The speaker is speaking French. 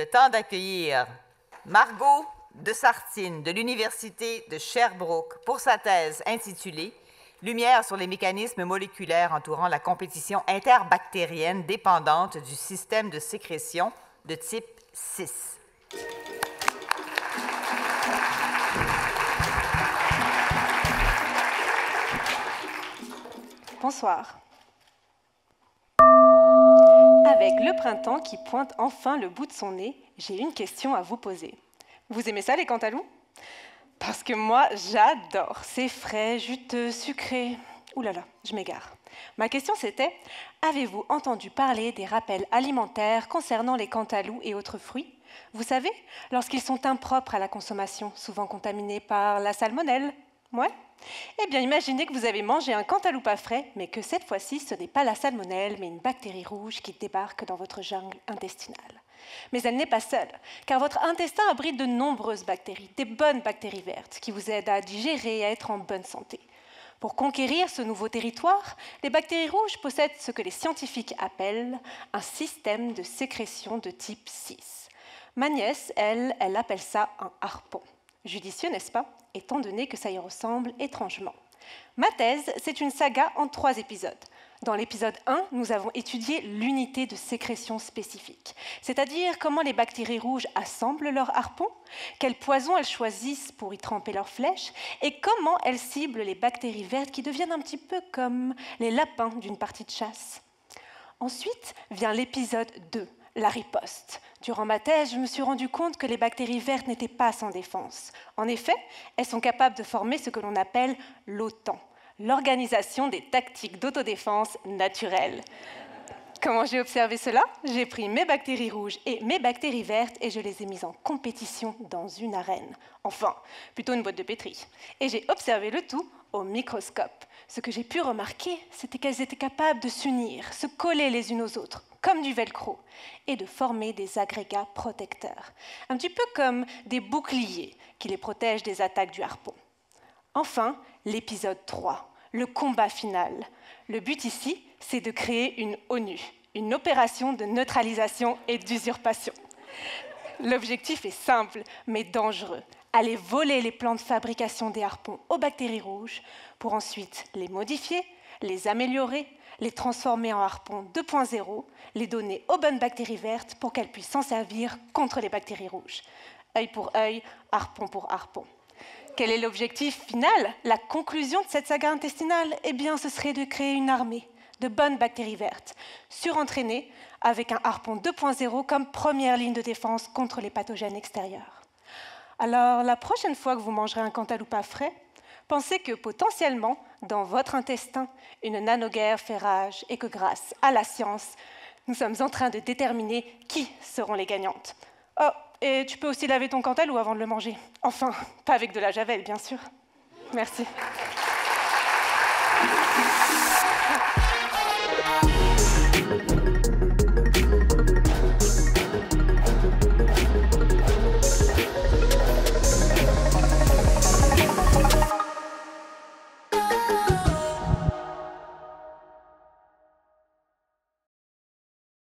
le temps d'accueillir Margot de Sartine de l'Université de Sherbrooke pour sa thèse intitulée « Lumière sur les mécanismes moléculaires entourant la compétition interbactérienne dépendante du système de sécrétion de type 6 ». Bonsoir. Avec le printemps qui pointe enfin le bout de son nez, j'ai une question à vous poser. Vous aimez ça, les cantaloupes? Parce que moi, j'adore. C'est frais, juteux, sucré. Ouh là là, je m'égare. Ma question c'était, avez-vous entendu parler des rappels alimentaires concernant les cantaloupes et autres fruits? Vous savez, lorsqu'ils sont impropres à la consommation, souvent contaminés par la salmonelle. Ouais? Eh bien, imaginez que vous avez mangé un cantaloupe à frais, mais que cette fois-ci, ce n'est pas la salmonelle, mais une bactérie rouge qui débarque dans votre jungle intestinale. Mais elle n'est pas seule, car votre intestin abrite de nombreuses bactéries, des bonnes bactéries vertes, qui vous aident à digérer et à être en bonne santé. Pour conquérir ce nouveau territoire, les bactéries rouges possèdent ce que les scientifiques appellent un système de sécrétion de type 6. Ma nièce, elle appelle ça un harpon. Judicieux, n'est-ce pas? Étant donné que ça y ressemble étrangement. Ma thèse, c'est une saga en 3 épisodes. Dans l'épisode 1, nous avons étudié l'unité de sécrétion spécifique, c'est-à-dire comment les bactéries rouges assemblent leurs harpons, quel poison elles choisissent pour y tremper leurs flèches, et comment elles ciblent les bactéries vertes qui deviennent un petit peu comme les lapins d'une partie de chasse. Ensuite vient l'épisode 2, la riposte. Durant ma thèse, je me suis rendu compte que les bactéries vertes n'étaient pas sans défense. En effet, elles sont capables de former ce que l'on appelle l'OTAN, l'organisation des tactiques d'autodéfense naturelles. Comment j'ai observé cela? J'ai pris mes bactéries rouges et mes bactéries vertes et je les ai mises en compétition dans une arène. Enfin, plutôt une boîte de pétri. Et j'ai observé le tout au microscope. Ce que j'ai pu remarquer, c'était qu'elles étaient capables de s'unir, se coller les unes aux autres, comme du velcro, et de former des agrégats protecteurs, un petit peu comme des boucliers qui les protègent des attaques du harpon. Enfin, l'épisode 3, le combat final. Le but ici, c'est de créer une ONU, une opération de neutralisation et d'usurpation. L'objectif est simple, mais dangereux. Aller voler les plans de fabrication des harpons aux bactéries rouges pour ensuite les modifier, les améliorer, les transformer en harpons 2.0, les donner aux bonnes bactéries vertes pour qu'elles puissent s'en servir contre les bactéries rouges. Œil pour œil, harpon pour harpon. Quel est l'objectif final? La conclusion de cette saga intestinale? Eh bien, ce serait de créer une armée de bonnes bactéries vertes, surentraînées avec un harpon 2.0 comme première ligne de défense contre les pathogènes extérieurs. Alors, la prochaine fois que vous mangerez un cantaloupe à frais, pensez que potentiellement, dans votre intestin, une nanoguerre fait rage et que grâce à la science, nous sommes en train de déterminer qui seront les gagnantes. Oh, et tu peux aussi laver ton cantaloupe avant de le manger. Enfin, pas avec de la javel, bien sûr. Merci.